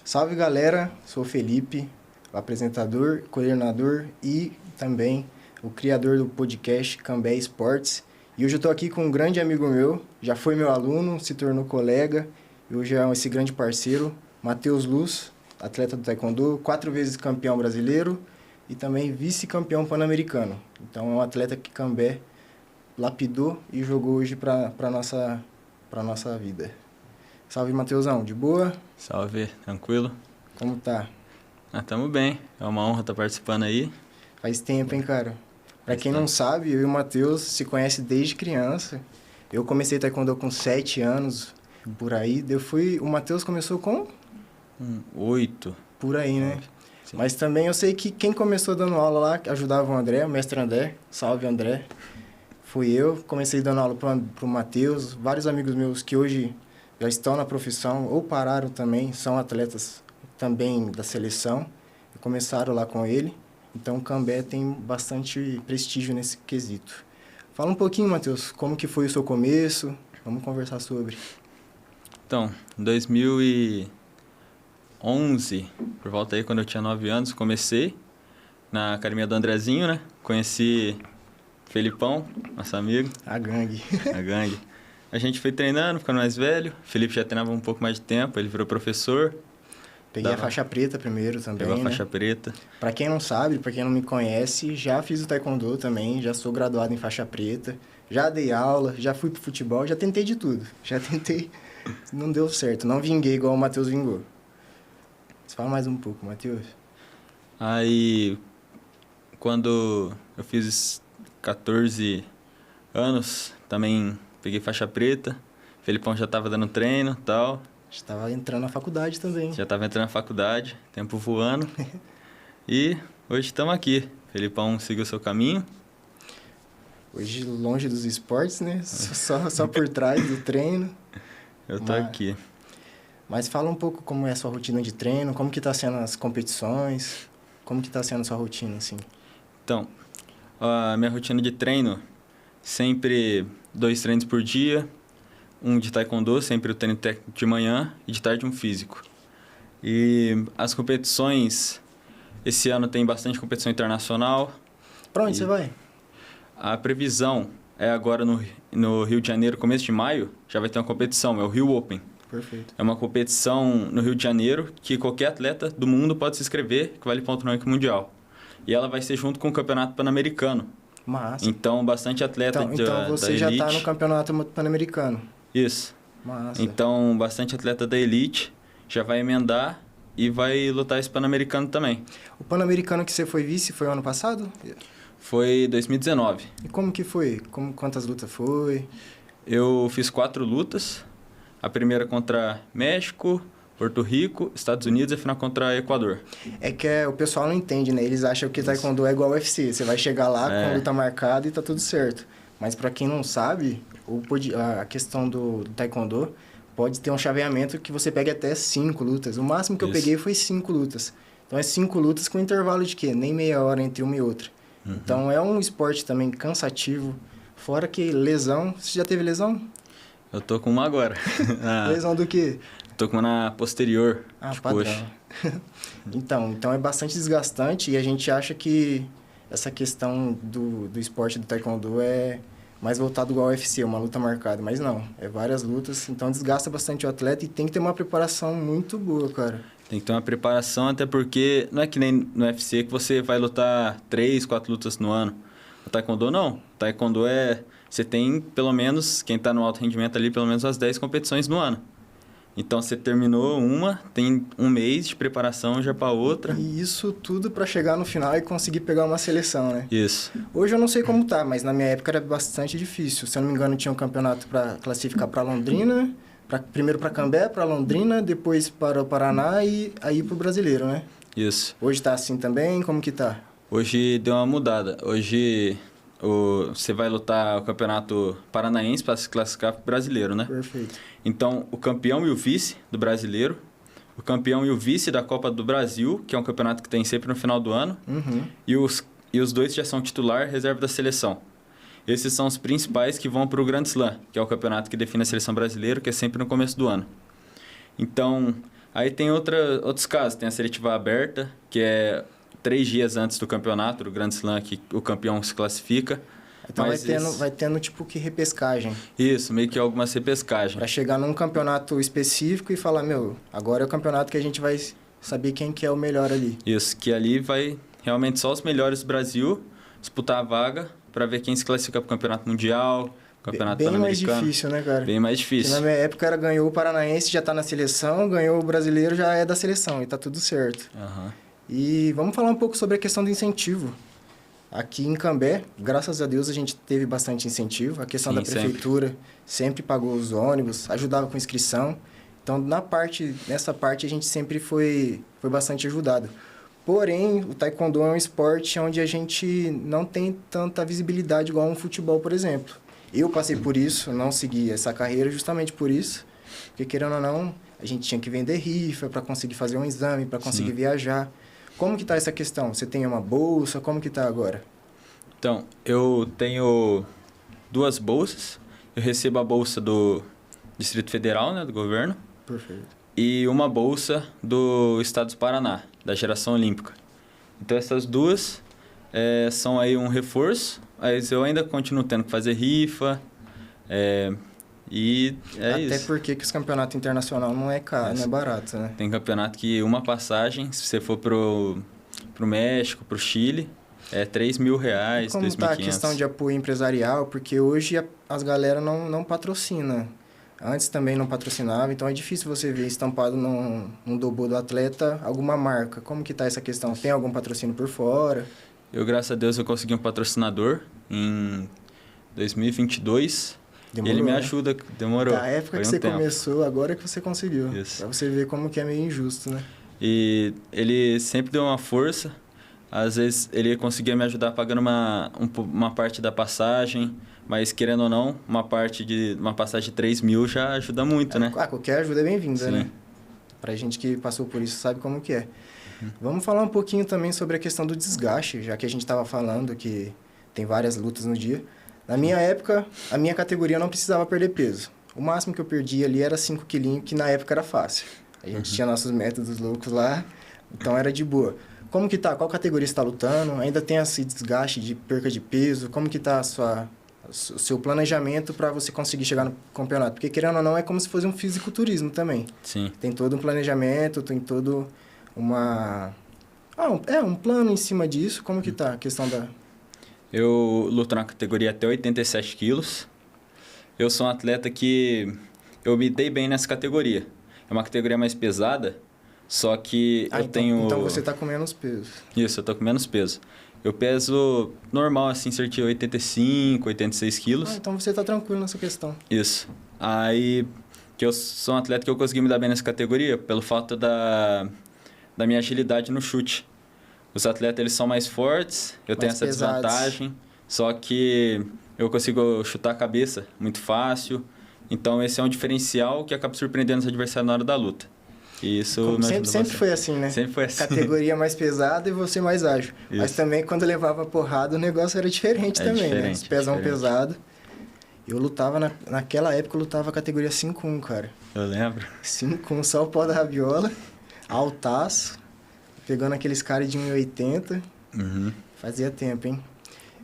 Salve galera, sou o Felipe, o apresentador, coordenador e também o criador do podcast Cambé Esportes. E hoje eu estou aqui com um grande amigo meu, já foi meu aluno, se tornou colega, e hoje é esse grande parceiro, Matheus Luz, atleta do Taekwondo, 4 vezes campeão brasileiro e também vice-campeão pan-americano. Então é um atleta que Cambé lapidou e jogou hoje para nossa vida. Salve, Matheusão, de boa? Salve, tranquilo? Como tá? Tamo bem, é uma honra estar participando aí. Faz tempo, hein, cara? Pra quem não sabe, eu e o Matheus se conhecem desde criança. Eu comecei taekwondo com 7 anos, por aí. O Matheus começou com? 8. Por aí, né? Sim. Mas também eu sei que quem começou dando aula lá, que ajudava o André, o mestre André. Salve, André. Fui eu, comecei dando aula pro Matheus. Vários amigos meus que hoje já estão na profissão ou pararam também, são atletas também da seleção. E começaram lá com ele. Então, o Cambé tem bastante prestígio nesse quesito. Fala um pouquinho, Matheus, como que foi o seu começo? Vamos conversar sobre. Então, em 2011, por volta aí, quando eu tinha 9 anos, comecei na academia do Andrezinho, né? Conheci Felipão, nosso amigo. A gangue. A gangue. A gente foi treinando, ficando mais velho. O Felipe já treinava um pouco mais de tempo, ele virou professor. Peguei a faixa preta primeiro também, Pegou a faixa preta. Pra quem não sabe, pra quem não me conhece, já fiz o taekwondo também, já sou graduado em faixa preta, já dei aula, já fui pro futebol, já tentei de tudo. Já tentei, não deu certo, não vinguei igual o Matheus vingou. Você fala mais um pouco, Matheus. Aí, quando eu fiz 14 anos, também peguei faixa preta. Felipão já estava dando treino e tal. Estava entrando na faculdade também. Já estava entrando na faculdade, tempo voando. E hoje estamos aqui. Felipão seguiu seu caminho. Hoje longe dos esportes, né? Só por trás do treino. Eu tô aqui. Mas fala um pouco como é a sua rotina de treino, como que tá sendo as competições, como que tá sendo a sua rotina, assim. Então, a minha rotina de treino, sempre 2 treinos por dia. Um de taekwondo, sempre o treino técnico de manhã e de tarde um físico. E as competições, esse ano tem bastante competição internacional. Pra onde você vai? A previsão é agora no Rio de Janeiro, começo de maio, já vai ter uma competição, é o Rio Open. Perfeito. É uma competição no Rio de Janeiro que qualquer atleta do mundo pode se inscrever, que vale ponto no ranking mundial. E ela vai ser junto com o Campeonato Pan-Americano. Massa. Então, bastante atleta então você da já elite. tá no Campeonato Pan-Americano. Isso. Massa. Então, bastante atleta da elite já vai emendar e vai lutar esse Pan-Americano também. O Pan-Americano que você foi vice foi o ano passado? Foi 2019. E como que foi? Quantas lutas foi? Eu fiz 4 lutas. A primeira contra México, Porto Rico, Estados Unidos e a final contra Equador. É que o pessoal não entende, né? Eles acham que taekwondo é igual ao UFC. Você vai chegar lá com a luta marcada e tá tudo certo. Mas pra quem não sabe, a questão do taekwondo pode ter um chaveamento que você pegue até 5 lutas. O máximo que eu peguei foi 5 lutas. Então é 5 lutas com intervalo de quê? Nem meia hora entre uma e outra. Então é um esporte também cansativo. Fora que lesão... Você já teve lesão? Eu tô com uma agora. Lesão do quê? Tô com uma na posterior de padrão. coxa. Então é bastante desgastante e a gente acha que essa questão do esporte do taekwondo é mais voltado igual ao UFC, uma luta marcada. Mas não, é várias lutas, então desgasta bastante o atleta e tem que ter uma preparação muito boa, cara. Tem que ter uma preparação, até porque não é que nem no UFC que você vai lutar 3, 4 lutas no ano. O taekwondo não. O taekwondo você tem pelo menos, quem está no alto rendimento ali, pelo menos as 10 competições no ano. Então, você terminou uma, tem um mês de preparação já para outra. E isso tudo para chegar no final e conseguir pegar uma seleção, né? Isso. Hoje eu não sei como tá, mas na minha época era bastante difícil. Se eu não me engano, tinha um campeonato para classificar para Londrina, primeiro para Cambé, para Londrina, depois para o Paraná e aí para o Brasileiro, né? Isso. Hoje tá assim também? Como que tá? Hoje deu uma mudada. Hoje você vai lutar o campeonato paranaense para se classificar para o brasileiro, né? Perfeito. Então, o campeão e o vice do brasileiro, o campeão e o vice da Copa do Brasil, que é um campeonato que tem sempre no final do ano, e os 2 já são titular, reserva da seleção. Esses são os principais que vão para o Grand Slam, que é o campeonato que define a seleção brasileira, que é sempre no começo do ano. Então, Aí tem outros casos, tem a seletiva aberta, que é 3 dias antes do campeonato, do Grand Slam, que o campeão se classifica. Então vai tendo tipo que repescagem. Isso, meio que algumas repescagens. Para chegar num campeonato específico e falar, agora é o campeonato que a gente vai saber quem que é o melhor ali. Isso, que ali vai realmente só os melhores do Brasil disputar a vaga para ver quem se classifica para o campeonato mundial, campeonato pan-americano. Bem mais difícil, né, cara? Bem mais difícil. Porque na minha época ganhou o Paranaense, já tá na seleção, ganhou o Brasileiro, já é da seleção e tá tudo certo. Uhum. E vamos falar um pouco sobre a questão do incentivo. Aqui em Cambé, graças a Deus, a gente teve bastante incentivo. A questão da prefeitura sempre pagou os ônibus, ajudava com inscrição. Então, nessa parte, a gente sempre foi bastante ajudado. Porém, o taekwondo é um esporte onde a gente não tem tanta visibilidade igual um futebol, por exemplo. Eu passei por isso, não segui essa carreira justamente por isso. Porque, querendo ou não, a gente tinha que vender rifa para conseguir fazer um exame, para conseguir viajar. Como que está essa questão? Você tem uma bolsa? Como que está agora? Então, eu tenho 2 bolsas. Eu recebo a bolsa do Distrito Federal, né, do governo. Perfeito. E uma bolsa do Estado do Paraná, da Geração Olímpica. Então, essas 2 são aí um reforço, mas eu ainda continuo tendo que fazer rifa, e Até isso. Até porque que os campeonatos internacionais não é caro, não é barato, né? Tem campeonato que uma passagem, se você for pro México, pro Chile, é R$3.000, R$2.500. Como está a questão de apoio empresarial? Porque hoje as galera não patrocina. Antes também não patrocinava, então é difícil você ver estampado num dobô do atleta alguma marca. Como que está essa questão? Tem algum patrocínio por fora? Eu, graças a Deus, eu consegui um patrocinador em 2022. Demorou, ele me né? ajuda, demorou. Da época que você começou, agora que você conseguiu. Isso. Pra você ver como que é meio injusto, né? E ele sempre deu uma força. Às vezes ele conseguia me ajudar pagando uma parte da passagem, mas querendo ou não, uma passagem de 3.000 já ajuda muito, né? Qualquer ajuda é bem-vinda, né? Pra gente que passou por isso sabe como que é. Vamos falar um pouquinho também sobre a questão do desgaste, já que a gente estava falando que tem várias lutas no dia. Na minha época, a minha categoria não precisava perder peso. O máximo que eu perdi ali era 5 quilinhos, que na época era fácil. A gente tinha nossos métodos loucos lá, então era de boa. Como que tá? Qual categoria você está lutando? Ainda tem esse desgaste de perca de peso? Como que tá o seu planejamento para você conseguir chegar no campeonato? Porque, querendo ou não, é como se fosse um fisiculturismo também. Sim. Tem todo um planejamento, tem todo um plano em cima disso. Como que tá a questão da... Eu luto na categoria até 87 quilos. Eu sou um atleta que eu me dei bem nessa categoria. É uma categoria mais pesada, só que eu tenho... Então você tá com menos peso. Isso, eu tô com menos peso. Eu peso normal, assim, cerca de 85, 86 quilos. Então você tá tranquilo nessa questão. Isso. Aí, que eu sou um atleta que eu consegui me dar bem nessa categoria pelo fato da minha agilidade no chute. Os atletas, eles são mais fortes, eu tenho essa desvantagem, só que eu consigo chutar a cabeça muito fácil. Então, esse é um diferencial que acaba surpreendendo os adversários na hora da luta. E isso sempre foi assim, né? Sempre foi assim. Categoria mais pesada e você mais ágil. Isso. Mas também, quando levava porrada, o negócio era diferente também, né? Os pesão pesado. Eu lutava, naquela época, eu lutava categoria 5-1, cara. Eu lembro. 5-1, só o pó da rabiola, altaço. Pegando aqueles caras de 1,80. Fazia tempo, hein?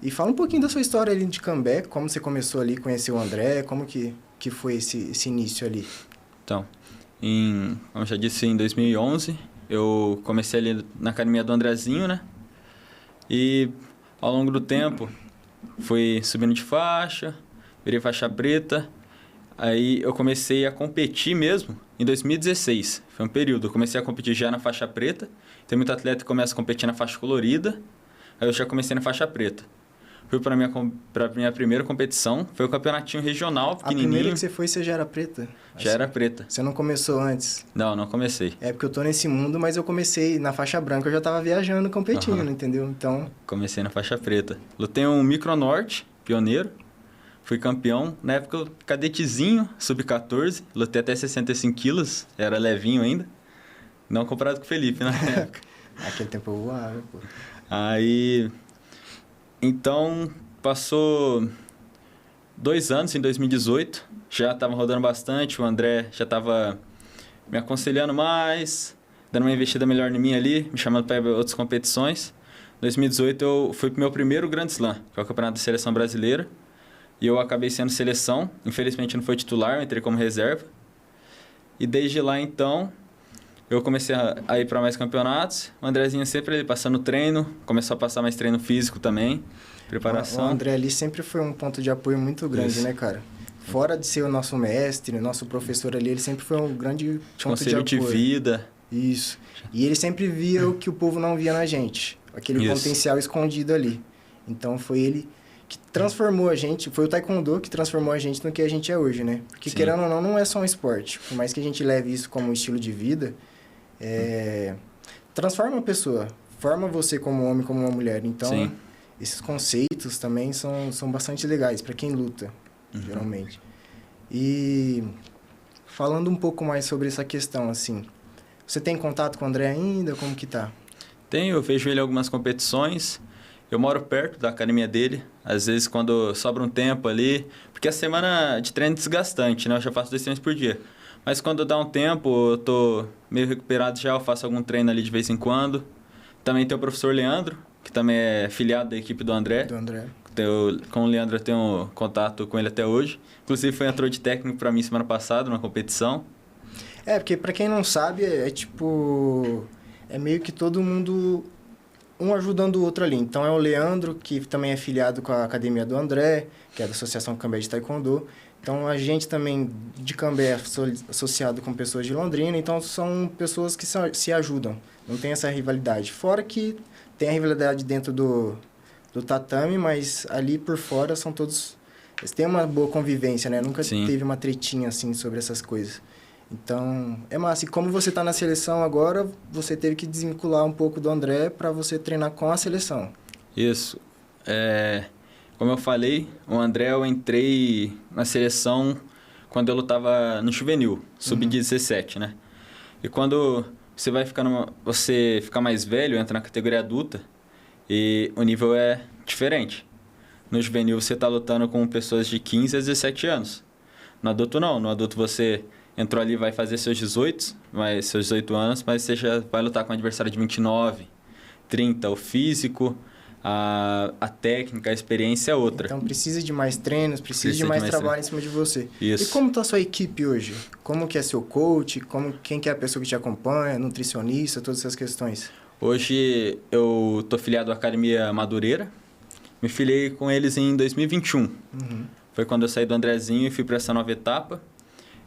E fala um pouquinho da sua história ali de Cambé, como você começou ali, conheceu o André, como que foi esse início ali? Então, como eu já disse, em 2011, eu comecei ali na academia do Andrezinho, né? E ao longo do tempo, fui subindo de faixa, virei faixa preta. Aí eu comecei a competir mesmo em 2016. Foi um período. Eu comecei a competir já na faixa preta. Tem muito atleta que começa a competir na faixa colorida. Aí eu já comecei na faixa preta. Fui para minha primeira competição. Foi o campeonatinho regional, pequenininho. A primeira que você foi, você já era preta? Já era preta. Você não começou antes? Não comecei. É porque eu tô nesse mundo, mas eu comecei na faixa branca. Eu já tava viajando, competindo, entendeu? Então... Comecei na faixa preta. Lutei um Micronorte, pioneiro. Fui campeão. Na época, cadetezinho, sub-14. Lutei até 65 quilos. Era levinho ainda. Não comparado com o Felipe na época. Aquele tempo eu voava, pô. Aí... Então, passou 2 anos, em 2018. Já estava rodando bastante. O André já estava me aconselhando mais, dando uma investida melhor em mim ali, me chamando para outras competições. Em 2018 eu fui pro meu primeiro Grand Slam, que é o Campeonato da Seleção Brasileira. E eu acabei sendo seleção. Infelizmente não foi titular, eu entrei como reserva. E desde lá então, eu comecei a ir para mais campeonatos. O Andrezinho sempre ali passando treino, começou a passar mais treino físico também, preparação. O André ali sempre foi um ponto de apoio muito grande, né, cara? Fora de ser o nosso mestre, nosso professor ali, ele sempre foi um grande ponto de apoio. Conselho de vida. Isso. E ele sempre via o que o povo não via na gente. Aquele potencial escondido ali. Então foi ele que transformou a gente, foi o Taekwondo que transformou a gente no que a gente é hoje, né? Porque querendo ou não, não é só um esporte. Por mais que a gente leve isso como um estilo de vida, transforma a pessoa, forma você como homem, como uma mulher. Então, esses conceitos também são bastante legais para quem luta, geralmente. E falando um pouco mais sobre essa questão, assim, você tem contato com o André ainda? Como que tá? Tenho, eu vejo ele em algumas competições. Eu moro perto da academia dele. Às vezes, quando sobra um tempo ali... Porque a semana de treino é desgastante, né? Eu já faço 2 treinos por dia. Mas quando dá um tempo, eu tô meio recuperado já, eu faço algum treino ali de vez em quando. Também tem o professor Leandro, que também é filiado da equipe do André. Com o Leandro eu tenho contato com ele até hoje. Inclusive, entrou de técnico para mim semana passada, numa competição. Porque para quem não sabe, é meio que todo mundo... um ajudando o outro ali. Então, é o Leandro, que também é filiado com a academia do André, que é da Associação Cambé de Taekwondo. Então, a gente também, de Cambé, é associado com pessoas de Londrina. Então, são pessoas que se ajudam. Não tem essa rivalidade. Fora que tem a rivalidade dentro do tatame, mas ali por fora são todos... Eles têm uma boa convivência, né? Nunca teve uma tretinha, assim, sobre essas coisas. Então, é massa. E como você está na seleção agora, você teve que desvincular um pouco do André para você treinar com a seleção. Isso. Como eu falei, o André, eu entrei na seleção quando eu lutava no juvenil, sub-17, né? E quando você fica mais velho, entra na categoria adulta, e o nível é diferente. No juvenil, você está lutando com pessoas de 15 a 17 anos. No adulto, não. No adulto, você... entrou ali, vai fazer seus 18 anos, mas você já vai lutar com um adversário de 29, 30. O físico, a técnica, a experiência é outra. Então, precisa de mais treinos, precisa de mais trabalho em cima de você. Isso. E como está a sua equipe hoje? Como que é seu coach? Quem que é a pessoa que te acompanha? Nutricionista? Todas essas questões. Hoje, eu tô filiado à Academia Madureira. Me filiei com eles em 2021. Foi quando eu saí do Andrezinho e fui para essa nova etapa.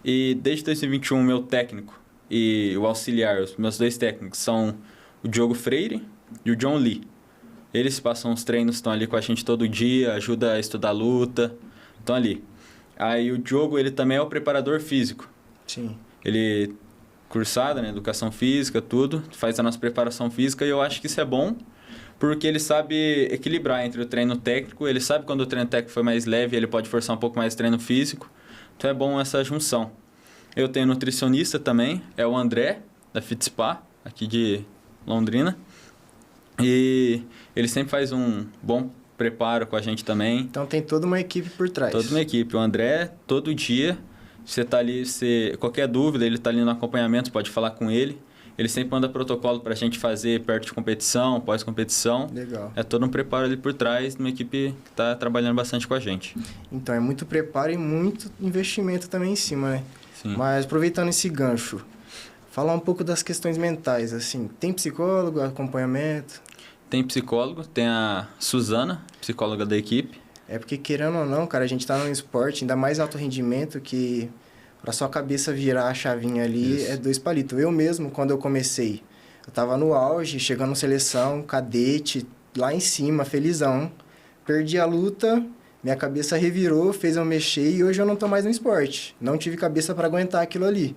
E desde 2021, meu técnico e o auxiliar, os meus 2 técnicos, são o Diogo Freire e o John Lee. Eles passam os treinos, estão ali com a gente todo dia, ajudam a estudar a luta, estão ali. Aí o Diogo, ele também é o preparador físico. Sim. Ele cursado, né, educação física, tudo, faz a nossa preparação física e eu acho que isso é bom, porque ele sabe equilibrar entre o treino técnico, ele sabe quando o treino técnico foi mais leve, ele pode forçar um pouco mais o treino físico. Então é bom essa junção. Eu tenho nutricionista também, é o André, da FitSpa, aqui de Londrina. E ele sempre faz um bom preparo com a gente também. Então tem toda uma equipe por trás. Toda uma equipe. O André, todo dia, você está ali, qualquer dúvida, ele está ali no acompanhamento, pode falar com ele. Ele sempre manda protocolo para a gente fazer perto de competição, pós-competição. Legal. É todo um preparo ali por trás de uma equipe que está trabalhando bastante com a gente. Então, é muito preparo e muito investimento também em cima, né? Sim. Mas, aproveitando esse gancho, falar um pouco das questões mentais, assim. Tem psicólogo, acompanhamento? Tem psicólogo, tem a Suzana, psicóloga da equipe. É porque, querendo ou não, cara, a gente tá num esporte, ainda mais alto rendimento, que... para sua cabeça virar a chavinha ali, é 2 palitos. Eu mesmo, quando eu comecei, eu tava no auge, chegando na seleção, cadete, lá em cima, felizão. Perdi a luta, minha cabeça revirou, fez eu mexer e hoje eu não tô mais no esporte. Não tive cabeça para aguentar aquilo ali.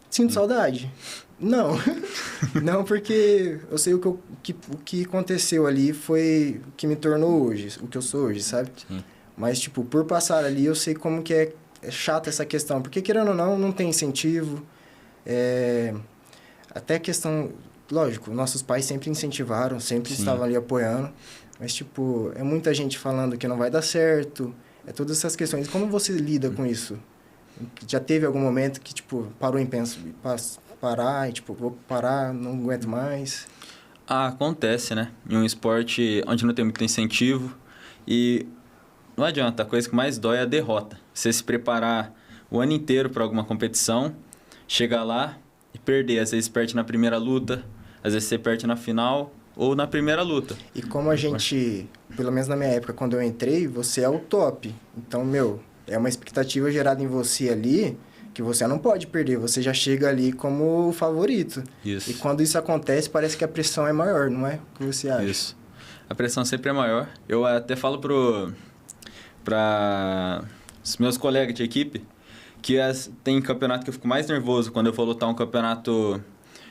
Sinto saudade? Não. Não, porque eu sei o que aconteceu ali foi o que me tornou hoje, o que eu sou hoje, sabe? Sim. Mas, tipo, por passar ali, eu sei como que é chata essa questão, porque querendo ou não tem incentivo, até a questão, lógico, nossos pais sempre incentivaram, sempre estavam ali apoiando, mas tipo, é muita gente falando que não vai dar certo, todas essas questões, como você lida com isso? Já teve algum momento que, tipo, parou em parar e, tipo, vou parar, não aguento mais? Ah, acontece, né? Em um esporte onde não tem muito incentivo e não adianta, a coisa que mais dói é a derrota. Você se preparar o ano inteiro para alguma competição, chegar lá e perder. Às vezes perde na primeira luta, às vezes você perde na final ou na primeira luta. E como a gente, pelo menos na minha época, quando eu entrei, você é o top. Então, meu, é uma expectativa gerada em você ali que você não pode perder. Você já chega ali como o favorito. Isso. E quando isso acontece, parece que a pressão é maior, não é? O que você acha? Isso. A pressão sempre é maior. Eu até falo para os meus colegas de equipe que tem campeonato que eu fico mais nervoso quando eu vou lutar um campeonato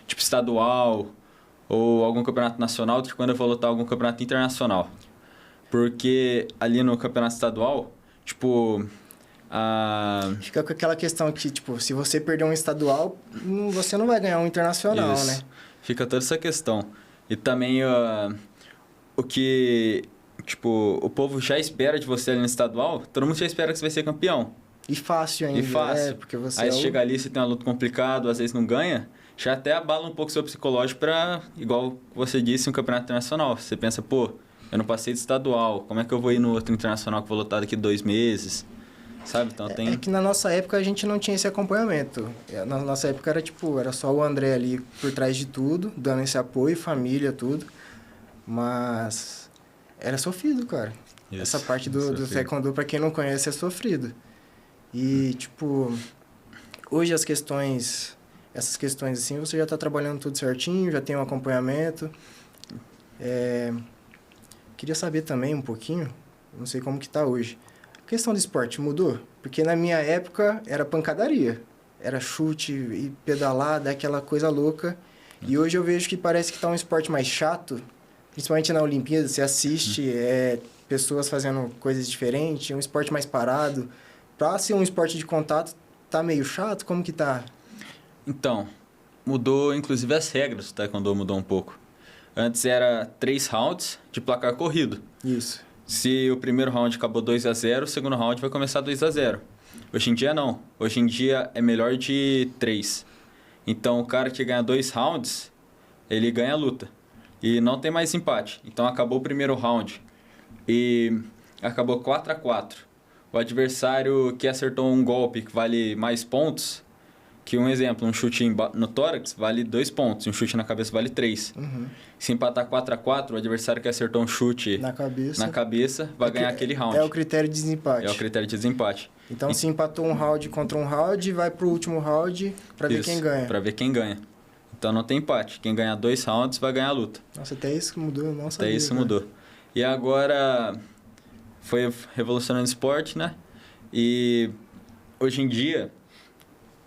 tipo estadual ou algum campeonato nacional do que quando eu vou lutar algum campeonato internacional. Porque ali no campeonato estadual, tipo, Fica com aquela questão que, tipo, se você perder um estadual, você não vai ganhar um internacional, isso. né? Fica toda essa questão. E também o que, tipo, o povo já espera de você ali no estadual, todo mundo já espera que você vai ser campeão. E fácil ainda. E fácil. Porque você aí você chega ali, você tem uma luta complicada, às vezes não ganha, já até abala um pouco o seu psicológico para, igual você disse, um campeonato internacional. Você pensa, pô, eu não passei de estadual, como é que eu vou ir no outro internacional que eu vou lutar daqui 2 meses? Sabe? Então tem... É que na nossa época a gente não tinha esse acompanhamento. Na nossa época era tipo, era só o André ali por trás de tudo, dando esse apoio, família, tudo. Mas era sofrido, cara. Isso, essa parte do taekwondo, pra quem não conhece, é sofrido. E, tipo, hoje essas questões assim, você já tá trabalhando tudo certinho, já tem um acompanhamento. Queria saber também um pouquinho, não sei como que tá hoje. A questão do esporte mudou? Porque na minha época era pancadaria. Era chute e pedalada, aquela coisa louca. E hoje eu vejo que parece que tá um esporte mais chato. Principalmente na Olimpíada, você assiste pessoas fazendo coisas diferentes, um esporte mais parado. Pra ser um esporte de contato, tá meio chato? Como que tá? Então, mudou inclusive as regras do taekwondo, mudou um pouco. Antes era 3 rounds de placar corrido. Isso. Se o primeiro round acabou 2-0, o segundo round vai começar 2-0. Hoje em dia não. Hoje em dia é melhor de 3. Então o cara que ganha 2 rounds, ele ganha a luta. E não tem mais empate. Então acabou o primeiro round e acabou 4-4. O adversário que acertou um golpe que vale mais pontos, que um exemplo, um chute no tórax vale 2 pontos, e um chute na cabeça vale 3. Uhum. Se empatar 4-4, o adversário que acertou um chute na cabeça vai ganhar aquele round. É o critério de desempate. É o critério de desempate. Então, se empatou um round contra um round, vai pro último round pra ver quem ganha. Pra ver quem ganha. Então não tem empate. Quem ganhar 2 rounds vai ganhar a luta. Nossa, até isso mudou, eu não sabia. Até isso mudou. E agora foi revolucionando o esporte, né? E hoje em dia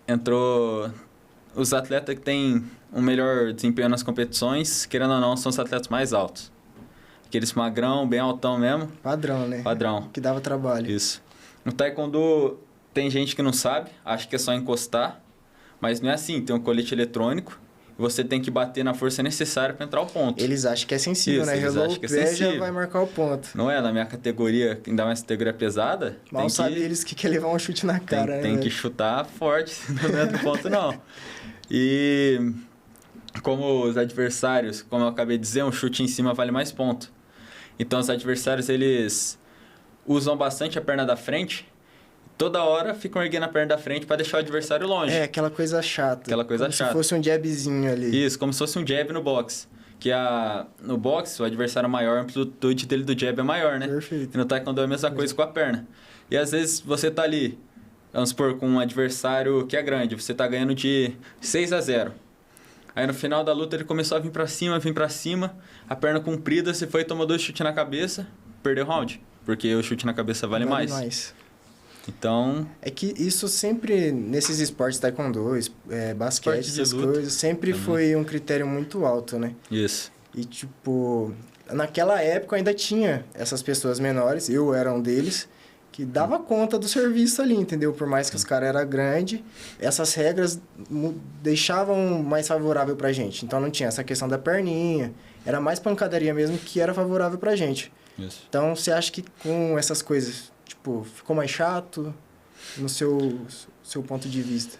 entrou os atletas que têm um melhor desempenho nas competições, querendo ou não, são os atletas mais altos. Aqueles magrão, bem altão mesmo. Padrão, né? Padrão. Que dava trabalho. Isso. No taekwondo tem gente que não sabe, acha que é só encostar, mas não é assim. Tem um colete eletrônico e você tem que bater na força necessária para entrar o ponto. Eles acham que é sensível, isso, né? Eles acham que é sensível. Já vai marcar o ponto. Não é? Na minha categoria, ainda mais categoria pesada... Mal sabe eles que quer levar um chute na cara, né? Tem que chutar forte, não é do ponto não. E como os adversários, como eu acabei de dizer, um chute em cima vale mais ponto. Então os adversários, eles usam bastante a perna da frente, toda hora ficam erguendo a perna da frente para deixar o adversário longe. É, aquela coisa chata. Aquela coisa como chata. Se fosse um jabzinho ali. Isso, como se fosse um jab no boxe. Que no boxe, o adversário maior, a amplitude dele do jab é maior, né? Perfeito. E no taekwondo é a mesma coisa com a perna. E às vezes você tá ali, vamos supor, com um adversário que é grande, você tá ganhando de 6-0. Aí no final da luta ele começou a vir pra cima, a perna comprida, você foi e tomou 2 chutes na cabeça, perdeu o round. Porque o chute na cabeça vale mais. Então... É que isso sempre, nesses esportes taekwondo, basquete, essas coisas, sempre foi um critério muito alto, né? Isso. E, tipo, naquela época ainda tinha essas pessoas menores, eu era um deles, que dava conta do serviço ali, entendeu? Por mais que os caras eram grandes, essas regras deixavam mais favorável pra gente. Então não tinha essa questão da perninha, era mais pancadaria mesmo que era favorável pra gente. Isso. Então, você acha que com essas coisas, tipo, ficou mais chato? no seu ponto de vista?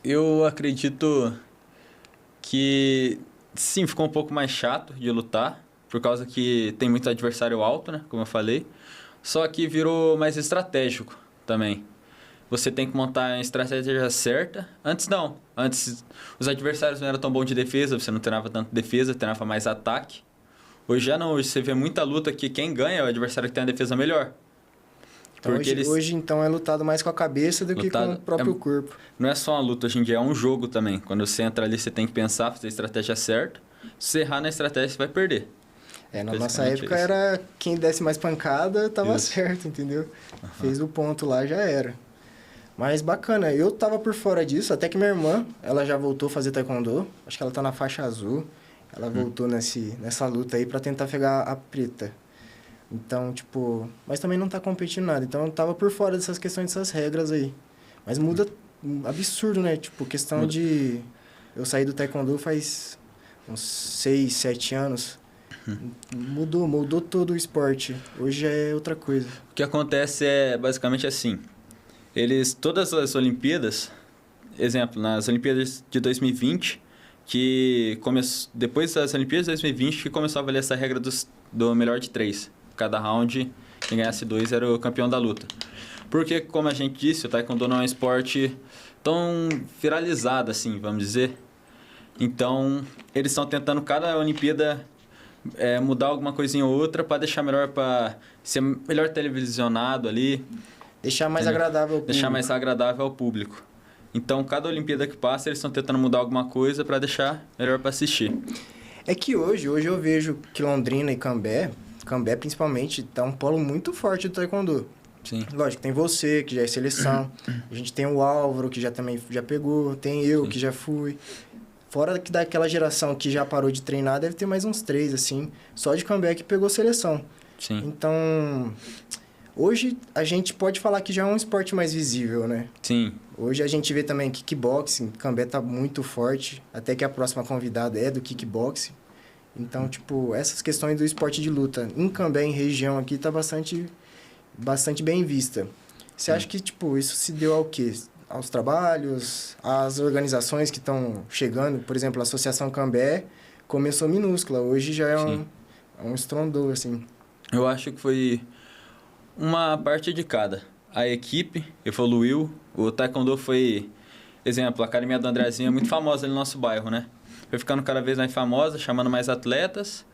Eu acredito que sim, ficou um pouco mais chato de lutar, por causa que tem muito adversário alto, né? Como eu falei. Só que virou mais estratégico também. Você tem que montar a estratégia certa. Antes não. Antes os adversários não eram tão bons de defesa, você não treinava tanto defesa, treinava mais ataque. Hoje já não, hoje você vê muita luta que quem ganha é o adversário que tem a defesa melhor. Então, hoje, então, é lutado mais com a cabeça do que com o próprio corpo. Não é só uma luta, hoje em dia é um jogo também. Quando você entra ali, você tem que pensar, fazer a estratégia certa. Se você errar na estratégia, você vai perder. Na nossa época era quem desse mais pancada, tava certo, entendeu? Uhum. Fez o ponto lá, já era. Mas bacana, eu tava por fora disso, até que minha irmã, ela já voltou a fazer taekwondo. Acho que ela tá na faixa azul. Ela voltou nessa luta aí pra tentar pegar a preta. Então, tipo... Mas também não tá competindo nada. Então, eu tava por fora dessas questões, dessas regras aí. Mas muda absurdo, né? Tipo, questão de... Eu saí do taekwondo faz uns 6, 7 anos. Mudou todo o esporte. Hoje é outra coisa. O que acontece é basicamente assim. Todas as Olimpíadas... Exemplo, nas Olimpíadas de 2020... Depois das Olimpíadas de 2020, que começou a valer essa regra do melhor de 3. Cada round, quem ganhasse 2 era o campeão da luta. Porque, como a gente disse, o taekwondo não é um esporte tão viralizado assim, vamos dizer. Então, eles estão tentando cada Olimpíada mudar alguma coisinha ou outra para deixar melhor, para ser melhor televisionado ali. Deixar mais agradável ao público. Deixar mais agradável ao público. Então, cada Olimpíada que passa, eles estão tentando mudar alguma coisa para deixar melhor para assistir. É que hoje eu vejo que Londrina e Cambé principalmente, tá um polo muito forte do taekwondo. Sim. Lógico, tem você, que já é seleção. A gente tem o Álvaro, que já pegou. Tem eu, que já fui. Fora que daquela geração que já parou de treinar, deve ter mais uns 3, assim. Só de Cambé que pegou seleção. Sim. Então, hoje a gente pode falar que já é um esporte mais visível, né? Sim. Hoje a gente vê também kickboxing. Cambé tá muito forte. Até que a próxima convidada é do kickboxing. Então, tipo, essas questões do esporte de luta em Cambé, em região aqui, tá bastante bem vista. Você acha que, tipo, isso se deu ao quê? Aos trabalhos, às organizações que estão chegando? Por exemplo, a Associação Cambé começou minúscula, hoje já é um estrondor, assim. Eu acho que foi uma parte de cada. A equipe evoluiu, o taekwondo foi... Exemplo, a Academia do Andrezinho é muito famosa ali no nosso bairro, né? Foi ficando cada vez mais famosa, chamando mais atletas.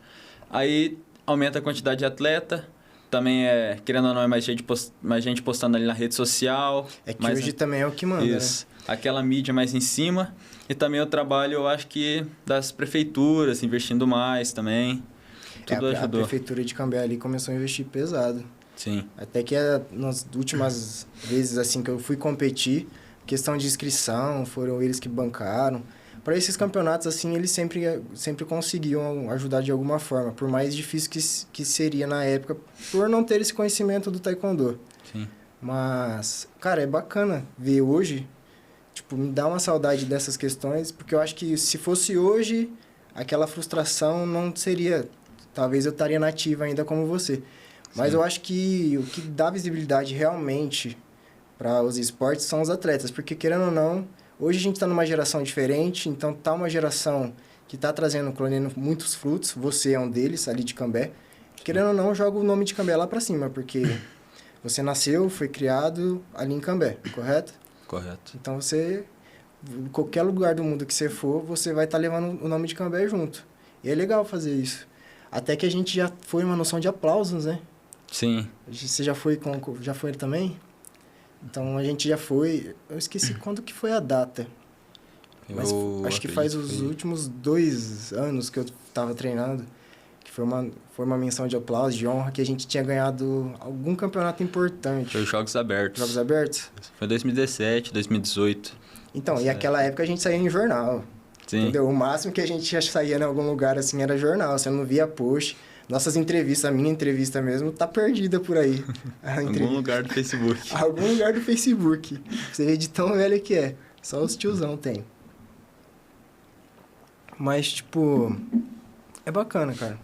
Aí aumenta a quantidade de atleta. Também querendo ou não, é mais gente postando ali na rede social. É que hoje também é o que manda, isso, né? Aquela mídia mais em cima. E também o trabalho, eu acho que das prefeituras, investindo mais também. Tudo ajudou. A prefeitura de Cambé ali começou a investir pesado. Sim. Até que nas últimas vezes assim que eu fui competir, questão de inscrição, foram eles que bancaram. Para esses campeonatos, assim, eles sempre conseguiam ajudar de alguma forma, por mais difícil que seria na época, por não ter esse conhecimento do taekwondo. Sim. Mas, cara, é bacana ver hoje, tipo, me dá uma saudade dessas questões, porque eu acho que se fosse hoje, aquela frustração não seria... Talvez eu estaria nativa ainda como você. Mas eu acho que o que dá visibilidade realmente para os esportes são os atletas, porque querendo ou não, hoje a gente está numa geração diferente, então tá uma geração que está colhendo muitos frutos, você é um deles, ali de Cambé. Querendo ou não, joga o nome de Cambé lá para cima, porque você nasceu, foi criado ali em Cambé, correto? Correto. Então você, em qualquer lugar do mundo que você for, você vai estar levando o nome de Cambé junto. E é legal fazer isso. Até que a gente já foi uma noção de aplausos, né? Sim. Você já foi também? Então, a gente já foi... Eu esqueci quando que foi a data. Mas acho que faz os últimos 2 anos que eu estava treinando. Que foi uma menção de aplauso, de honra, que a gente tinha ganhado algum campeonato importante. Foi os Jogos Abertos. Jogos Abertos? Foi 2017, 2018. Então, e aquela época a gente saía em jornal. Sim. Entendeu? O máximo que a gente já saía em algum lugar, assim, era jornal. Você não via post. Nossas entrevistas, a minha entrevista mesmo, tá perdida por aí. Algum lugar do Facebook. Algum lugar do Facebook. Você vê de tão velho que é. Só os tiozão tem. Mas, tipo... É bacana, cara.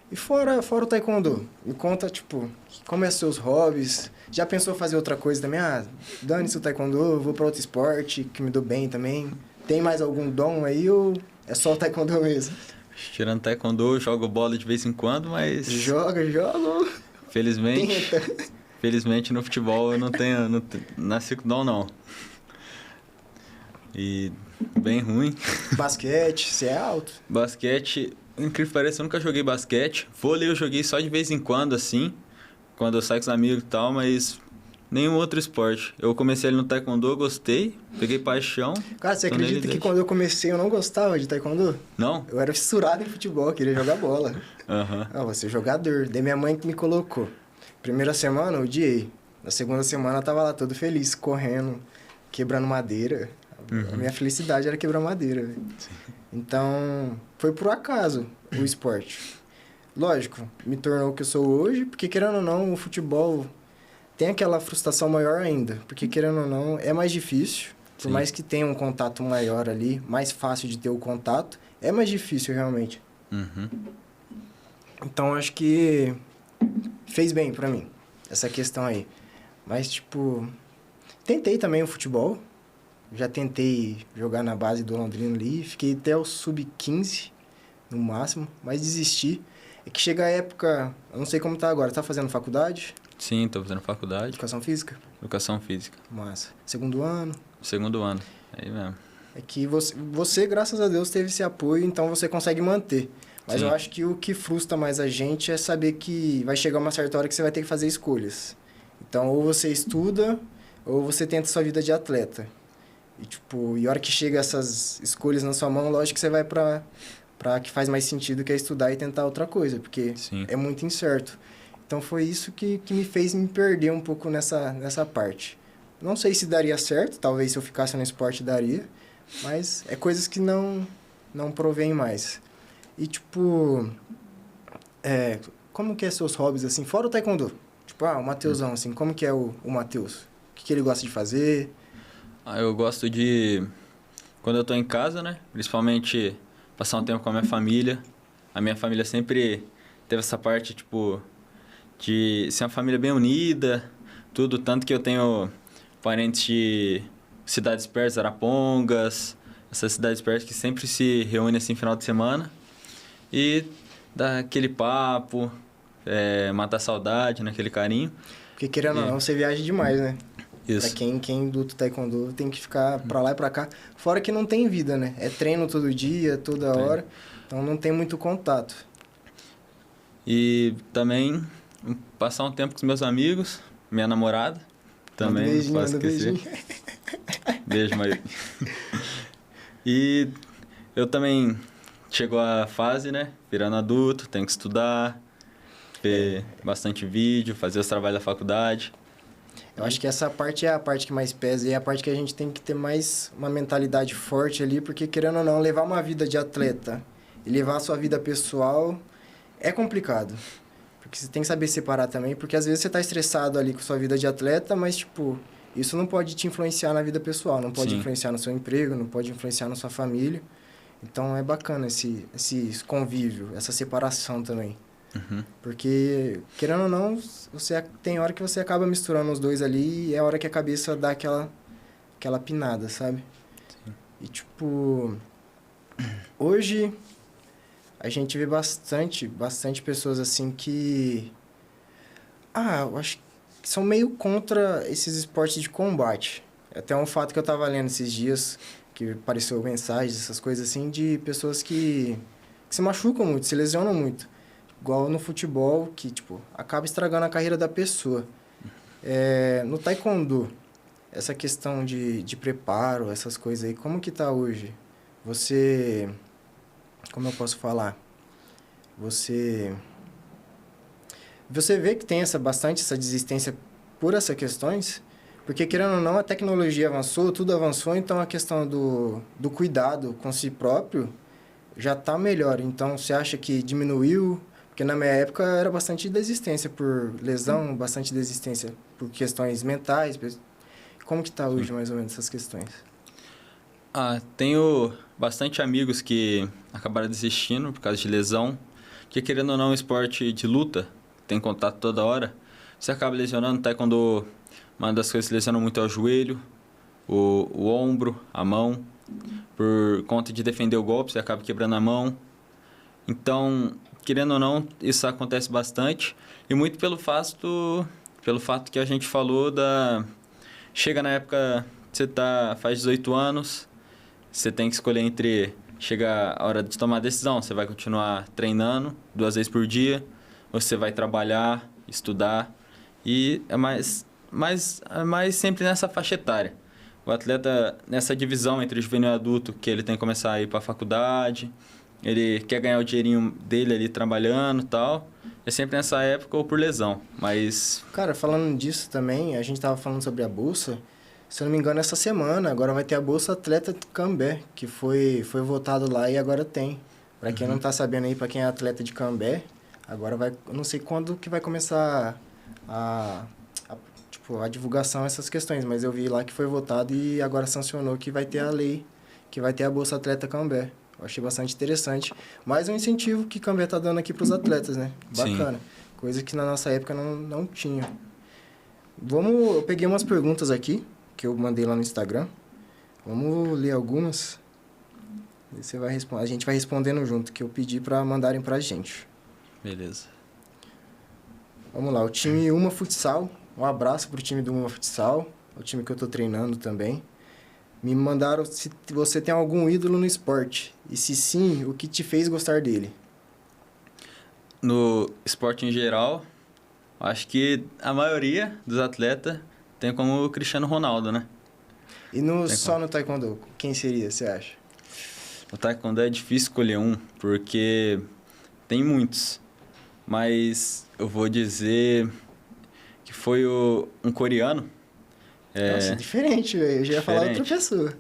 E fora o taekwondo, me conta, tipo, como é seus hobbies? Já pensou fazer outra coisa também? Ah, dane-se o taekwondo, vou para outro esporte que me dou bem também. Tem mais algum dom aí ou é só o taekwondo mesmo? Tirando taekwondo, eu jogo bola de vez em quando, mas Joga. felizmente, Tenta. felizmente no futebol eu não nasci com dom não. E bem ruim. Basquete, você é alto. Basquete, incrível que pareça, eu nunca joguei basquete. Vôlei eu joguei só de vez em quando, assim, quando eu saio com os amigos e tal, mas nenhum outro esporte. Eu comecei ali no taekwondo, gostei, peguei paixão. Cara, você tô nele acredita que desde- quando eu comecei eu não gostava de taekwondo? Não? Eu era fissurado em futebol, queria jogar bola. Aham. Ah, vou ser jogador. Daí minha mãe que me colocou. Primeira semana eu odiei. Na segunda semana eu tava lá todo feliz, correndo, quebrando madeira. A minha felicidade era quebrar madeira, velho. Então, foi por acaso o esporte. Lógico, me tornou o que eu sou hoje, porque querendo ou não, o futebol tem aquela frustração maior ainda. Porque querendo ou não, é mais difícil. Por Sim. mais que tenha um contato maior ali, mais fácil de ter o contato, é mais difícil realmente. Uhum. Então, acho que fez bem pra mim, essa questão aí. Mas, tipo, tentei também o futebol. Já tentei jogar na base do Londrina ali. Fiquei até o sub-15, no máximo. Mas desisti. É que chega a época... Eu não sei como tá agora. Tá fazendo faculdade? Sim, tô fazendo faculdade, Educação física? educação física. Massa. Segundo ano. Segundo ano, aí mesmo. É que você, graças a Deus, teve esse apoio. Então, você consegue manter. Mas Sim. eu acho que o que frustra mais a gente é saber que vai chegar uma certa hora que você vai ter que fazer escolhas. Então, ou você estuda, ou você tenta sua vida de atleta. E, tipo, e a hora que chega essas escolhas na sua mão, lógico que você vai pra que faz mais sentido, que é estudar e tentar outra coisa, porque Sim. é muito incerto. Então, foi isso que me fez me perder um pouco nessa parte. Não sei se daria certo, talvez se eu ficasse no esporte daria, mas é coisas que não provém mais. E, tipo, como que é seus hobbies, assim, fora o taekwondo? Tipo, o Mateusão, assim, como que é o Matheus? O que ele gosta de fazer? Ah, eu gosto de, quando eu tô em casa, né? Principalmente passar um tempo com a minha família. A minha família sempre teve essa parte, tipo, de ser uma família bem unida, tudo. Tanto que eu tenho parentes de cidades perto, Arapongas, essas cidades perto que sempre se reúnem assim final de semana. E dá aquele papo, matar a saudade, naquele carinho. Porque, querendo ou E- não, você viaja demais, né? Pra Isso. quem luta taekwondo tem que ficar pra lá e pra cá. Fora que não tem vida, né? É treino todo dia, toda Tem. hora. Então não tem muito contato. E também passar um tempo com os meus amigos, minha namorada, também, não Manda posso esquecer. beijinho. Beijo, Maíra. E eu também chegou a fase, né? Virando adulto, tenho que estudar, ver bastante vídeo, fazer os trabalhos da faculdade. Eu acho que essa parte é a parte que mais pesa e é a parte que a gente tem que ter mais uma mentalidade forte ali, porque querendo ou não, levar uma vida de atleta e levar a sua vida pessoal é complicado. Porque você tem que saber separar também, porque às vezes você tá estressado ali com sua vida de atleta, mas tipo, isso não pode te influenciar na vida pessoal, não pode Sim. influenciar no seu emprego, não pode influenciar na sua família. Então é bacana esse convívio, essa separação também. Uhum. Porque, querendo ou não, tem hora que você acaba misturando os dois ali e é a hora que a cabeça dá aquela pinada, sabe? Sim. E, tipo, hoje a gente vê bastante pessoas assim que... eu acho que são meio contra esses esportes de combate. É até um fato que eu tava lendo esses dias, que apareceu mensagens, essas coisas assim, de pessoas que se machucam muito, se lesionam muito. Igual no futebol, que, tipo, acaba estragando a carreira da pessoa. No taekwondo, essa questão de preparo, essas coisas aí, como que tá hoje? Você... Como eu posso falar? Você vê que tem bastante essa desistência por essas questões? Porque, querendo ou não, a tecnologia avançou, tudo avançou, então a questão do cuidado com si próprio já tá melhor. Então, você acha que diminuiu? Porque na minha época era bastante desistência por lesão, bastante desistência por questões mentais. Como que tá hoje, mais ou menos, essas questões? Tenho bastante amigos que acabaram desistindo por causa de lesão. Porque querendo ou não, o esporte de luta, tem contato toda hora, você acaba lesionando. Taekwondo, uma das coisas que lesiona muito é o joelho, o ombro, a mão. Por conta de defender o golpe, você acaba quebrando a mão. Então, querendo ou não, isso acontece bastante. E muito pelo fato que a gente falou da... Chega na época, você faz 18 anos, você tem que escolher entre... Chega a hora de tomar a decisão, você vai continuar treinando 2 vezes por dia, ou você vai trabalhar, estudar. E é mais sempre nessa faixa etária. O atleta, nessa divisão entre juvenil e adulto, que ele tem que começar a ir para a faculdade, ele quer ganhar o dinheirinho dele ali trabalhando e tal, é sempre nessa época ou por lesão, mas... Cara, falando disso também, a gente tava falando sobre a bolsa, se eu não me engano, essa semana, agora vai ter a Bolsa Atleta de Cambé, que foi votado lá e agora tem. Para quem não tá sabendo aí, para quem é atleta de Cambé, agora vai, eu não sei quando que vai começar a divulgação essas questões, mas eu vi lá que foi votado e agora sancionou que vai ter a lei, que vai ter a Bolsa Atleta Cambé. Eu achei bastante interessante. Mais um incentivo que Cambé tá dando aqui para os atletas, né? Bacana. Sim. Coisa que na nossa época não tinha. Eu peguei umas perguntas aqui, que eu mandei lá no Instagram. Vamos ler algumas. E você vai responder. A gente vai respondendo junto, que eu pedi para mandarem pra gente. Beleza. Vamos lá, o time Uma Futsal. Um abraço pro time do Uma Futsal, o time que eu tô treinando também. Me mandaram se você tem algum ídolo no esporte. E se sim, o que te fez gostar dele? No esporte em geral, acho que a maioria dos atletas tem como o Cristiano Ronaldo, né? E só no Taekwondo, quem seria, você acha? No Taekwondo é difícil escolher um, porque tem muitos. Mas eu vou dizer... que foi um coreano. Nossa, diferente, velho. Eu já ia falar outra pessoa.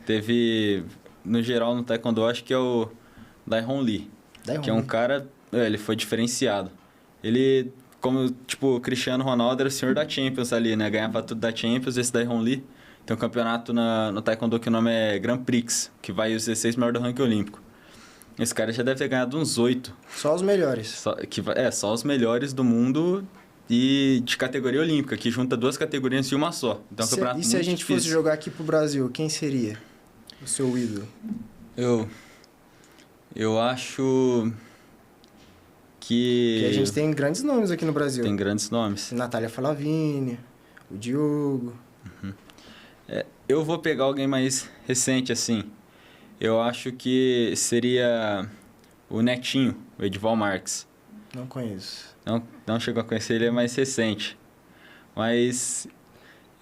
Teve, no geral, no Taekwondo, acho que é o Dae-Hong Lee. Que é um cara, ele foi diferenciado. Ele, como, tipo, o Cristiano Ronaldo era o senhor da Champions ali, né? Ganhava tudo da Champions, esse Dae-Hong Lee. Tem um campeonato no Taekwondo que o nome é Grand Prix, que vai os 16 maiores do ranking olímpico. Esse cara já deve ter ganhado uns 8. Só os melhores. Só os melhores do mundo... E de categoria olímpica, que junta 2 categorias em uma só. Então, e se a gente fosse jogar aqui pro Brasil, quem seria o seu ídolo? Eu acho que... Porque a gente tem grandes nomes aqui no Brasil. Tem grandes nomes. Natália Falavigne, o Diogo. Uhum. Eu vou pegar alguém mais recente, assim. Eu acho que seria o Netinho, o Edival Marques. Não conheço. Não chegou a conhecer, ele é mais recente. Mas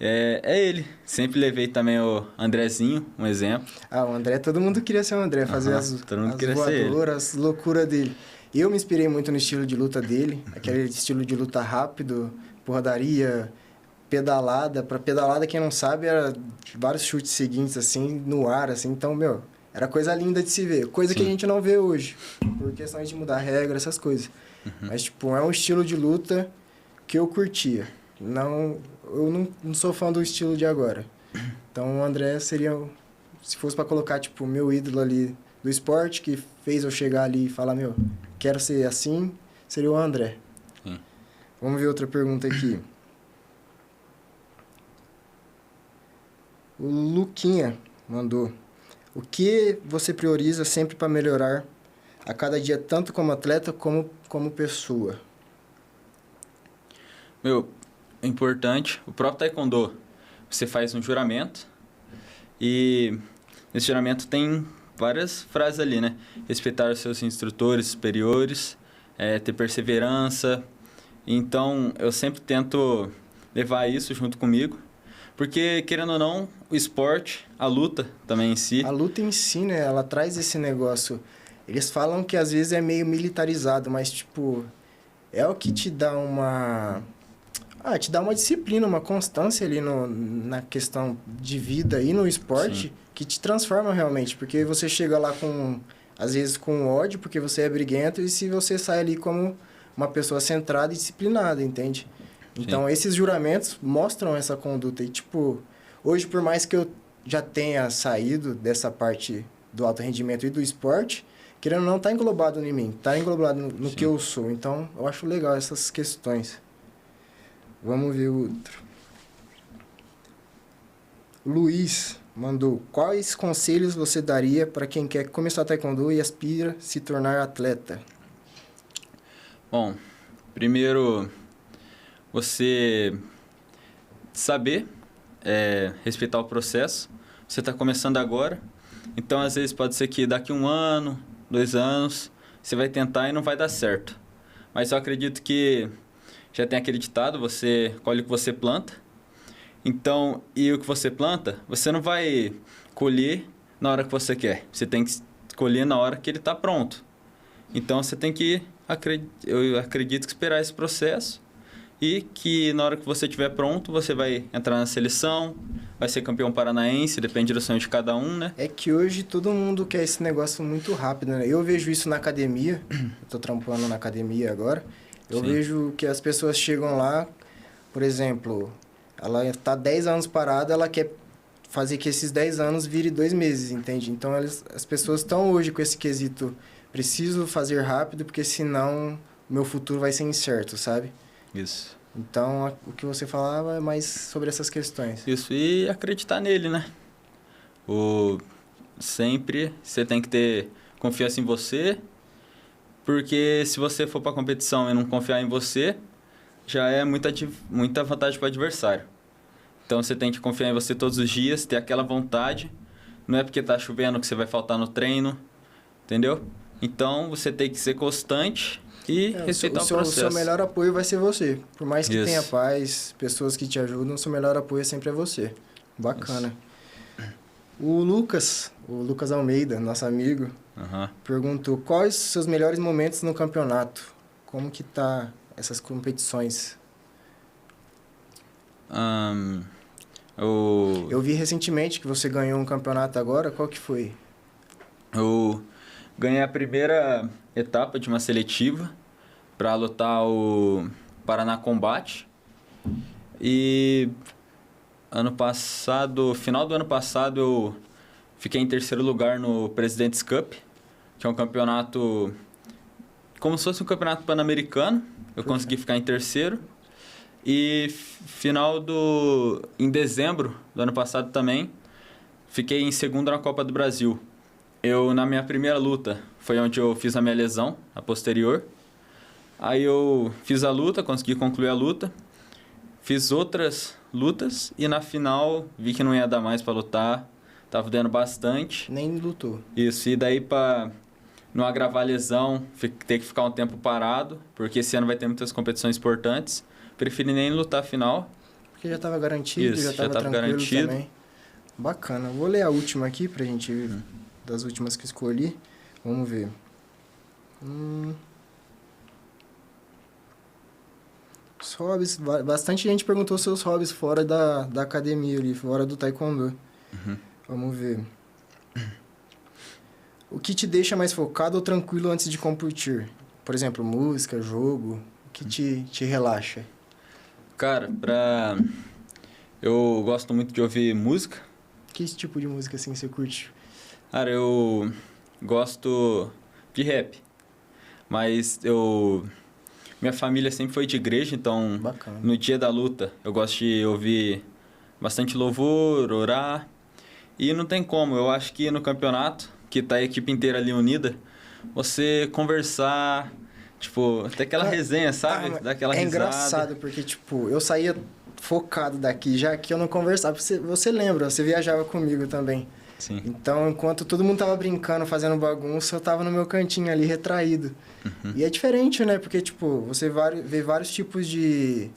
é ele. Sempre levei também o Andrezinho, um exemplo. O André, todo mundo queria ser o André, fazer as voadoras, as loucuras dele. Eu me inspirei muito no estilo de luta dele, aquele estilo de luta rápido, porradaria, pedalada. Para pedalada, quem não sabe, era vários chutes seguintes, assim, no ar, assim. Então, era coisa linda de se ver. Coisa que a gente não vê hoje, por questões de mudar regra, essas coisas. Mas, tipo, é um estilo de luta que eu curtia. Eu não sou fã do estilo de agora. Então, o André seria, se fosse para colocar, tipo, o meu ídolo ali do esporte, que fez eu chegar ali e falar, quero ser assim, seria o André. Sim. Vamos ver outra pergunta aqui. O Luquinha mandou. O que você prioriza sempre para melhorar a cada dia, tanto como atleta como pessoa? Importante, o próprio Taekwondo, você faz um juramento e nesse juramento tem várias frases ali, né? Respeitar os seus instrutores superiores, ter perseverança. Então, eu sempre tento levar isso junto comigo, porque, querendo ou não, o esporte, a luta também em si... A luta em si, né? Ela traz esse negócio... Eles falam que às vezes é meio militarizado, mas, tipo, é o que te dá uma... te dá uma disciplina, uma constância ali na questão de vida e no esporte. Sim. Que te transforma realmente. Porque você chega lá às vezes com ódio, porque você é briguento, e se você sai ali como uma pessoa centrada e disciplinada, entende? Sim. Então, esses juramentos mostram essa conduta. E, tipo, hoje, por mais que eu já tenha saído dessa parte do alto rendimento e do esporte... querendo ou não, tá englobado em mim, tá englobado no que eu sou. Então, eu acho legal essas questões. Vamos ver o outro. Luiz mandou: quais conselhos você daria para quem quer começar taekwondo e aspira se tornar atleta? Bom, primeiro, você saber respeitar o processo. Você está começando agora, então às vezes pode ser que daqui 1 ano, 2 anos, você vai tentar e não vai dar certo. Mas eu acredito que já tem aquele ditado, você colhe o que você planta. Então, e o que você planta, você não vai colher na hora que você quer. Você tem que colher na hora que ele está pronto. Então, você tem que, eu acredito que esperar esse processo e que na hora que você estiver pronto, você vai entrar na seleção, vai ser campeão paranaense, depende do sonho de cada um, né? É que hoje todo mundo quer esse negócio muito rápido, né? Eu vejo isso na academia, eu tô trampando na academia agora, eu vejo que as pessoas chegam lá, por exemplo, ela tá 10 anos parada, ela quer fazer que esses 10 anos vire 2 meses, entende? Então as pessoas estão hoje com esse quesito, preciso fazer rápido, porque senão meu futuro vai ser incerto, sabe? Isso. Então, o que você falava é mais sobre essas questões. Isso, e acreditar nele, né? Sempre você tem que ter confiança em você, porque se você for para a competição e não confiar em você, já é muita vantagem para o adversário. Então, você tem que confiar em você todos os dias, ter aquela vontade. Não é porque tá chovendo que você vai faltar no treino, entendeu? Então, você tem que ser constante e respeitar o processo. O seu melhor apoio vai ser você. Por mais que Isso. tenha paz, pessoas que te ajudam, o seu melhor apoio sempre é você. Bacana. Isso. O Lucas Almeida, nosso amigo, perguntou: quais os seus melhores momentos no campeonato? Como que tá essas competições? Eu vi recentemente que você ganhou um campeonato agora. Qual que foi? Eu ganhei a primeira etapa de uma seletiva para lutar o Paraná Combate. E final do ano passado, eu fiquei em terceiro lugar no President's Cup, que é um campeonato como se fosse um campeonato pan-americano. Eu consegui ficar em terceiro. E em dezembro do ano passado também, fiquei em segundo na Copa do Brasil. Na minha primeira luta, foi onde eu fiz a minha lesão, a posterior. Aí eu fiz a luta, consegui concluir a luta. Fiz outras lutas e na final vi que não ia dar mais para lutar. Tava doendo bastante. Nem lutou. Isso, e daí para não agravar a lesão, ter que ficar um tempo parado, porque esse ano vai ter muitas competições importantes. Preferi nem lutar a final. Porque já estava garantido, Isso, já estava tranquilo garantido. também. Bacana. Vou ler a última aqui pra gente ver, das últimas que escolhi. Vamos ver. Os hobbies, bastante gente perguntou seus hobbies fora da academia ali, fora do taekwondo. Vamos ver. O que te deixa mais focado ou tranquilo antes de competir? Por exemplo, música, jogo, o que te relaxa? Cara, eu gosto muito de ouvir música. Que tipo de música assim você curte? Cara, eu gosto de rap. Mas minha família sempre foi de igreja, então Bacana. No dia da luta eu gosto de ouvir bastante louvor, orar. E não tem como, eu acho que no campeonato, que tá a equipe inteira ali unida, você conversar, tipo, ter aquela resenha, sabe? Daquela risada. É engraçado, porque, tipo, eu saía focado daqui, já que eu não conversava. Você lembra, você viajava comigo também. Sim. Então, enquanto todo mundo tava brincando, fazendo bagunça, eu tava no meu cantinho ali, retraído. E é diferente, né? Porque, tipo, você vê vários tipos de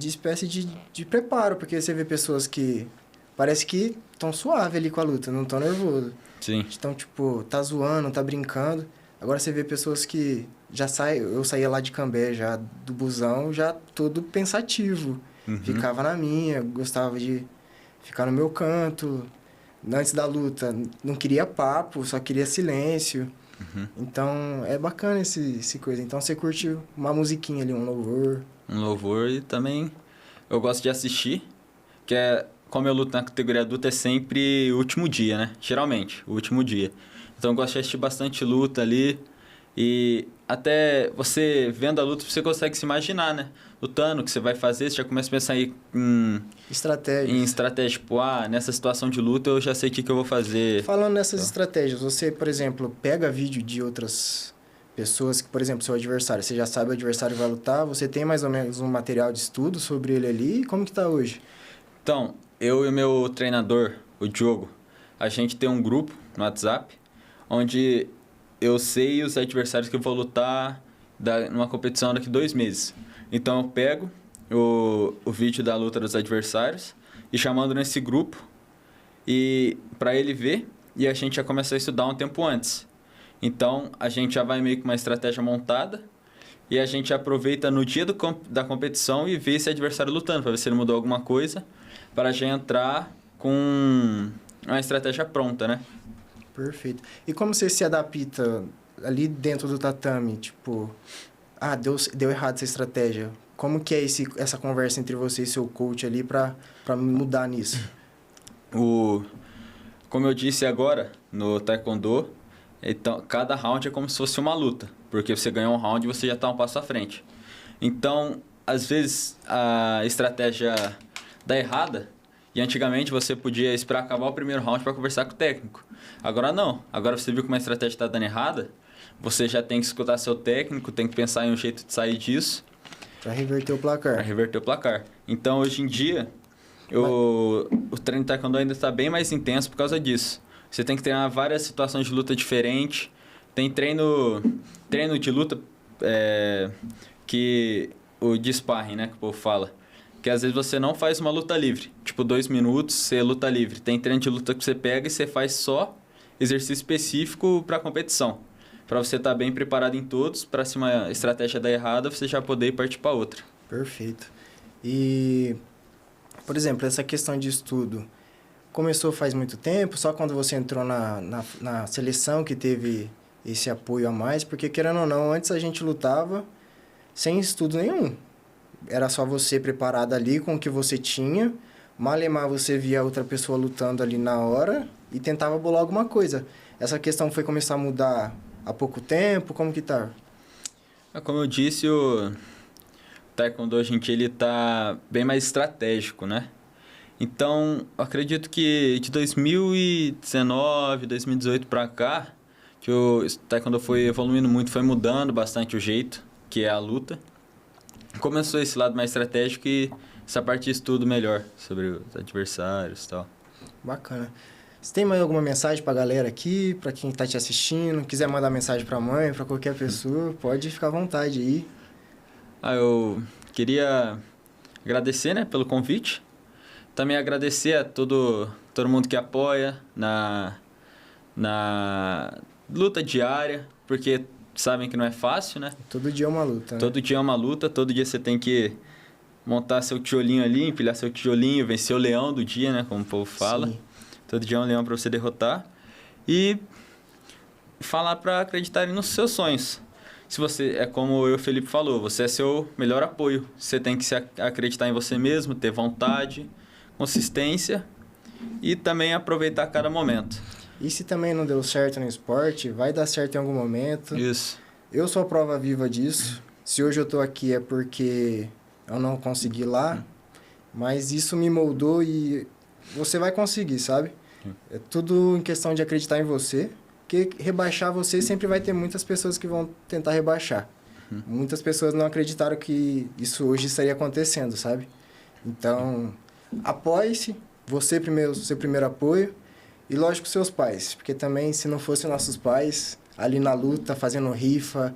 espécie de preparo. Porque você vê pessoas que parece que estão suave ali com a luta, não estão nervoso. Sim. Então, tipo, tá zoando, tá brincando. Agora você vê pessoas que eu saía lá de Cambé já, do busão, já todo pensativo. Ficava na minha, gostava de ficar no meu canto. Antes da luta, não queria papo, só queria silêncio. Então, é bacana esse coisa. Então, você curte uma musiquinha ali, um louvor. Um louvor e também eu gosto de assistir, como eu luto na categoria adulta, é sempre o último dia, né? Geralmente, o último dia. Então eu gosto de assistir bastante luta ali. E até você vendo a luta, você consegue se imaginar, né? Lutando, o que você vai fazer, você já começa a pensar em estratégia. Tipo, nessa situação de luta eu já sei o que eu vou fazer. Falando nessas estratégias, você, por exemplo, pega vídeo de outras pessoas que, por exemplo, seu adversário, você já sabe o adversário vai lutar, você tem mais ou menos um material de estudo sobre ele ali, como que tá hoje? Então, eu e o meu treinador, o Diogo, a gente tem um grupo no WhatsApp, onde eu sei os adversários que eu vou lutar numa competição daqui 2 meses. Então, eu pego o vídeo da luta dos adversários e chamando nesse grupo e para ele ver, e a gente já começa a estudar um tempo antes. Então, a gente já vai meio com uma estratégia montada e a gente aproveita no dia da competição e vê esse adversário lutando, para ver se ele mudou alguma coisa, para já entrar com uma estratégia pronta, né? Perfeito. E como você se adapta ali dentro do tatame? Tipo, deu errado essa estratégia. Como que é essa conversa entre você e seu coach ali para mudar nisso? Como eu disse agora, no Taekwondo, então, cada round é como se fosse uma luta, porque você ganhou um round e você já está um passo à frente. Então, às vezes, a estratégia dá errada, e antigamente você podia esperar acabar o primeiro round para conversar com o técnico. Agora não. Agora você viu que uma estratégia está dando errada, você já tem que escutar seu técnico, tem que pensar em um jeito de sair disso. Para reverter o placar. Então, hoje em dia, o treino de Taekwondo ainda está bem mais intenso por causa disso. Você tem que treinar várias situações de luta diferentes. Tem treino de luta que o de sparring, né, que o povo fala. Que às vezes você não faz uma luta livre. Tipo, 2 minutos, você luta livre. Tem treino de luta que você pega e você faz só exercício específico para competição. Para você estar bem preparado em todos, para se uma estratégia dar errada, você já poder partir para outra. Perfeito. E, por exemplo, essa questão de estudo, começou faz muito tempo? Só quando você entrou na seleção que teve esse apoio a mais? Porque, querendo ou não, antes a gente lutava sem estudo nenhum. Era só você preparado ali com o que você tinha. Malemar você via outra pessoa lutando ali na hora e tentava bolar alguma coisa. Essa questão foi começar a mudar há pouco tempo? Como que tá? Como eu disse, o Taekwondo hoje em dia ele tá bem mais estratégico, né? Então, eu acredito que de 2019, 2018 para cá, que o Taekwondo foi evoluindo muito, foi mudando bastante o jeito, que é a luta. Começou esse lado mais estratégico e essa parte de estudo melhor sobre os adversários e tal. Bacana. Você tem mais alguma mensagem pra galera aqui, pra quem tá te assistindo? Quiser mandar mensagem pra mãe, pra qualquer pessoa, pode ficar à vontade aí. Eu queria agradecer, né, pelo convite. Também agradecer a todo mundo que apoia na luta diária, porque sabem que não é fácil, né? Todo dia é uma luta, né? Todo dia é uma luta, todo dia você tem que montar seu tijolinho ali, empilhar seu tijolinho, vencer o leão do dia, né? Como o povo fala. Sim. Todo dia é um leão para você derrotar. E falar para acreditarem nos seus sonhos. Se você, é como o Felipe falou, você é seu melhor apoio. Você tem que se acreditar em você mesmo, ter vontade, consistência e também aproveitar cada momento. E se também não deu certo no esporte, vai dar certo em algum momento. Isso. Eu sou a prova viva disso. Se hoje eu tô aqui é porque eu não consegui lá, mas isso me moldou e você vai conseguir, sabe? É tudo em questão de acreditar em você, porque rebaixar você sempre vai ter muitas pessoas que vão tentar rebaixar. Muitas pessoas não acreditaram que isso hoje estaria acontecendo, sabe? Então, apoie-se, você primeiro, seu primeiro apoio, e lógico seus pais, porque também se não fossem nossos pais ali na luta, fazendo rifa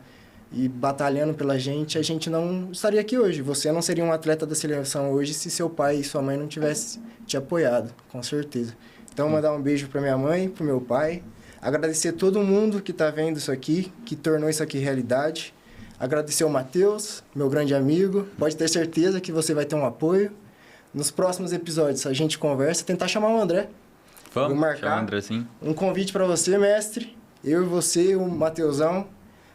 e batalhando pela gente, a gente não estaria aqui hoje. Você não seria um atleta da seleção hoje se seu pai e sua mãe não tivessem te apoiado, com certeza. Então, mandar um beijo para minha mãe, para meu pai, agradecer todo mundo que está vendo isso aqui, que tornou isso aqui realidade. Agradecer o Matheus, meu grande amigo. Pode ter certeza que você vai ter um apoio. Nos próximos episódios a gente conversa, tentar chamar o André. Vamos marcar chamar o André, sim. Um convite para você, mestre. Eu e você, o Matheusão.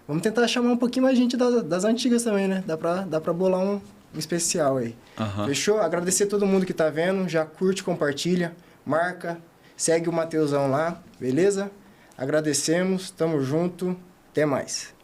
Vamos tentar chamar um pouquinho mais gente das antigas também, né? Dá pra bolar um especial aí. Fechou? Agradecer a todo mundo que tá vendo. Já curte, compartilha, marca, segue o Matheusão lá, beleza? Agradecemos, tamo junto, até mais.